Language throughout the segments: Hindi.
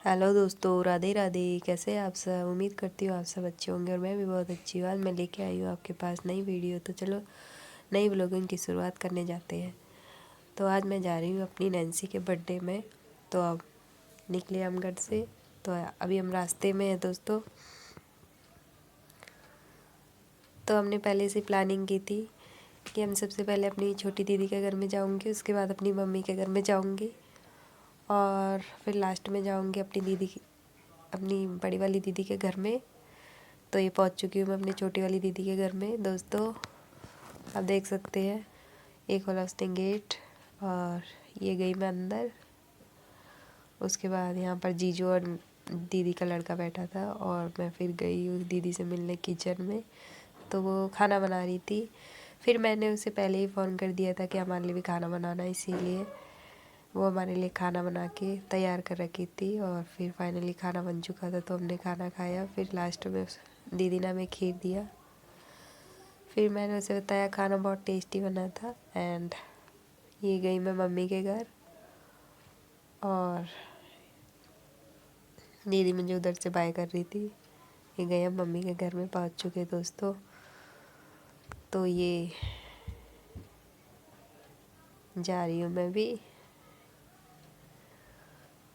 हेलो दोस्तों, राधे राधे। कैसे हैं आप सब? उम्मीद करती हूँ आप सब अच्छे होंगे और मैं भी बहुत अच्छी हूँ। आज मैं लेके आई हूँ आपके पास नई वीडियो। तो चलो नई व्लॉगिंग की शुरुआत करने जाते हैं। तो आज मैं जा रही हूँ अपनी नैन्सी के बर्थडे में। तो अब निकले हम घर से। तो अभी हम रास्ते में हैं दोस्तों। तो हमने पहले से प्लानिंग की थी कि हम सबसे पहले अपनी छोटी दीदी के घर में जाऊँगी, उसके बाद अपनी मम्मी के घर में जाऊँगी और फिर लास्ट में जाऊँगी अपनी बड़ी वाली दीदी के घर में। तो ये पहुंच चुकी हूँ मैं अपनी छोटी वाली दीदी के घर में दोस्तों। आप देख सकते हैं, एक खोला उसने गेट और ये गई मैं अंदर। उसके बाद यहाँ पर जीजू और दीदी का लड़का बैठा था और मैं फिर गई उस दीदी से मिलने किचन में। तो वो खाना बना रही थी। फिर मैंने उसे पहले ही फ़ोन कर दिया था कि हमारे लिए भी खाना बनाना, इसीलिए वो हमारे लिए खाना बना के तैयार कर रखी थी। और फिर फाइनली खाना बन चुका था तो हमने खाना खाया। फिर लास्ट में दीदी ने हमें खीर दिया। फिर मैंने उसे बताया खाना बहुत टेस्टी बना था। एंड ये गई मैं मम्मी के घर और दीदी मुझे उधर से बाय कर रही थी। ये गए हम मम्मी के घर में पहुंच चुके दोस्तों। तो ये जा रही हूँ मैं भी।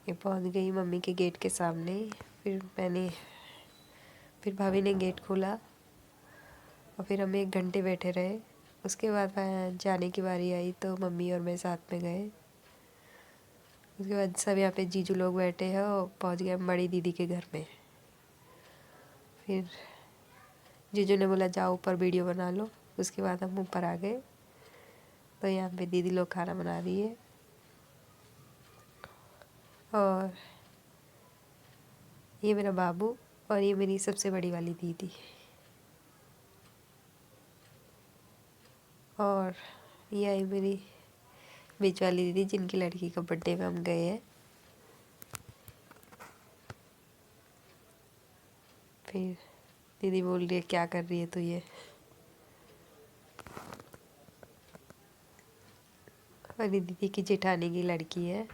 ये पहुंच गई मम्मी के गेट के सामने। फिर भाभी ने गेट खोला और फिर हम 1 घंटे बैठे रहे। उसके बाद जाने की बारी आई तो मम्मी और मैं साथ में गए। उसके बाद सब यहाँ पे जीजू लोग बैठे हैं और पहुँच गए हम बड़ी दीदी के घर में। फिर जीजू ने बोला जाओ ऊपर वीडियो बना लो। उसके बाद हम ऊपर आ गए। तो यहाँ पे दीदी लोग खाना बना रही है और ये मेरा बाबू और ये मेरी सबसे बड़ी वाली दीदी और ये आई मेरी बीच वाली दीदी जिनकी लड़की का बर्थडे में हम गए हैं। फिर दीदी बोल रही है क्या कर रही है तो ये मेरी दीदी की जेठानी की लड़की है।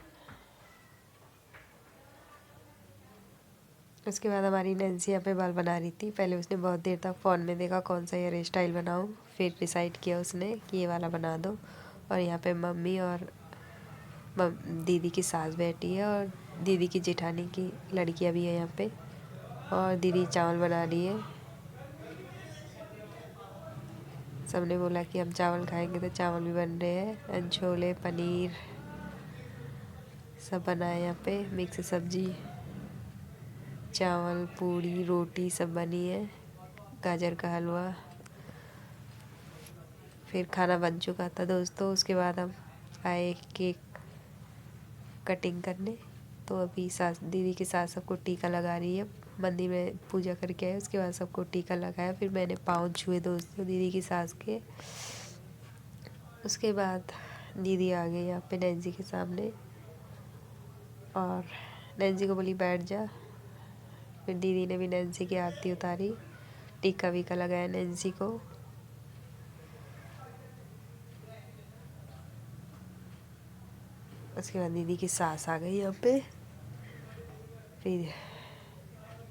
उसके बाद हमारी नैन्सी यहाँ पे बाल बना रही थी। पहले उसने बहुत देर तक फ़ोन में देखा कौन सा हेयर स्टाइल बनाऊँ। फिर डिसाइड किया उसने कि ये वाला बना दो। और यहाँ पे मम्मी और दीदी की सास बैठी है और दीदी की जेठानी की लड़कियाँ भी है यहाँ पे। और दीदी चावल बना रही है। सबने बोला कि हम चावल खाएंगे तो चावल भी बन रहे हैं। छोले पनीर सब बना है यहाँ पे। मिक्स सब्जी, चावल, पूड़ी, रोटी सब बनी है। गाजर का हलवा। फिर खाना बन चुका था दोस्तों। उसके बाद हम आए केक कटिंग करने। तो अभी सास दीदी की सास सबको टीका लगा रही है। मंदिर में पूजा करके आए, उसके बाद सबको टीका लगाया। फिर मैंने पाँव छुए दोस्तों दीदी की सास के। उसके बाद दीदी आ गई यहाँ पे नैन्सी के सामने और नैन्सी को बोली बैठ जा। फिर दीदी ने भी नैन्सी की आरती उतारी, टीका वीका लगाया नैन्सी को। उसके बाद दीदी की सास आ गई यहाँ पे। फिर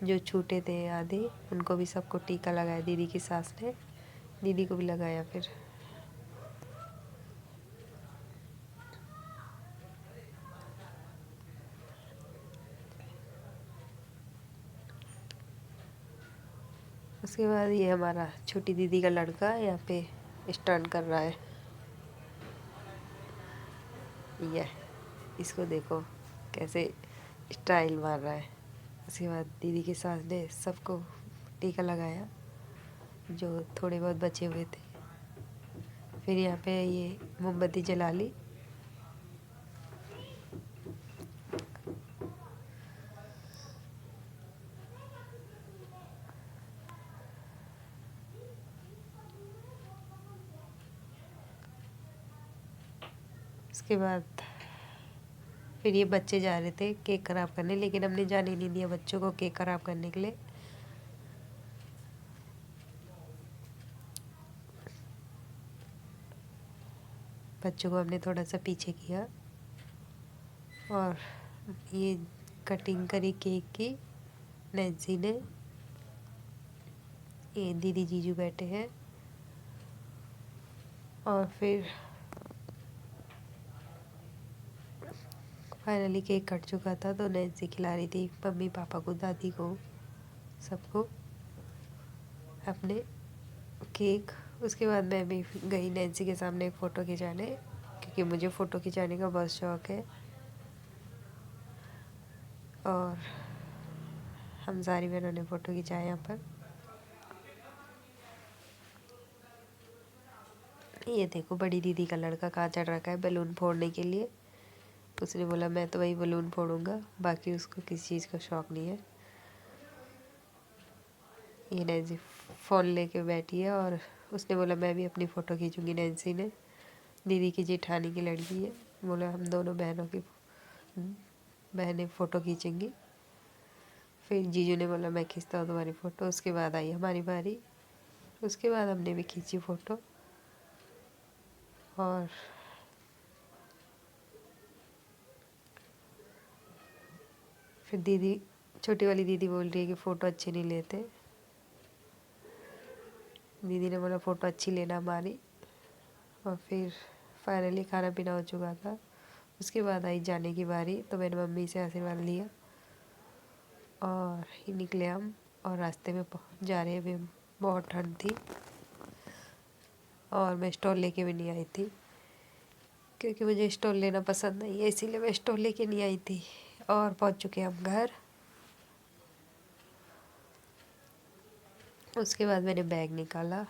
जो छूटे थे आधे उनको भी सबको टीका लगाया दीदी की सास ने। दीदी को भी लगाया। फिर उसके बाद ये हमारा छोटी दीदी का लड़का यहाँ पे स्टंट कर रहा है। ये इसको देखो कैसे स्टाइल मार रहा है। उसके बाद दीदी की सास ने सबको टीका लगाया जो थोड़े बहुत बचे हुए थे। फिर यहाँ पे ये मोमबत्ती जला ली। उसके बाद फिर ये बच्चे जा रहे थे केक ख़राब करने, लेकिन हमने जाने नहीं दिया बच्चों को केक ख़राब करने के लिए। बच्चों को हमने थोड़ा सा पीछे किया और ये कटिंग करी केक की नैन्सी ने। ये दीदी जीजू बैठे हैं और फिर फाइनली केक कट चुका था तो नैन्सी खिला रही थी मम्मी पापा को, दादी को, सबको अपने केक। उसके बाद मैं भी गई नैन्सी के सामने एक फ़ोटो खिंचाने, क्योंकि मुझे फ़ोटो खिंचाने का बहुत शौक़ है। और हम सारी बहनों ने फ़ोटो खिंचाया यहाँ पर। ये देखो बड़ी दीदी का लड़का कहाँ चढ़ रखा है बैलून फोड़ने के लिए। उसने बोला मैं तो वही बैलून फोड़ूंगा, बाकी उसको किसी चीज़ का शौक़ नहीं है। ये नैन्सी फ़ोन लेके बैठी है और उसने बोला मैं भी अपनी फ़ोटो खींचूंगी। नैन्सी ने, दीदी की जेठानी की लड़की है, बोला हम दोनों बहनें फ़ोटो खींचेंगी। फिर जीजू ने बोला मैं खींचता हूँ तुम्हारी फ़ोटो। उसके बाद आई हमारी बारी, उसके बाद हमने भी खींची फ़ोटो। और फिर दीदी, छोटी वाली दीदी बोल रही है कि फ़ोटो अच्छी नहीं लेते। दीदी ने बोला फ़ोटो अच्छी लेना हमारी। और फिर फाइनली खाना पीना हो चुका था। उसके बाद आई जाने की बारी, तो मैंने मम्मी से आशीर्वाद लिया और ही निकले हम। और रास्ते में जा रहे भी बहुत ठंड थी और मैं स्टॉल लेके भी नहीं आई थी, क्योंकि मुझे स्टॉल लेना पसंद नहीं है, इसीलिए मैं स्टॉल लेके नहीं आई थी। और पहुंच चुके हम घर। उसके बाद मैंने बैग निकाला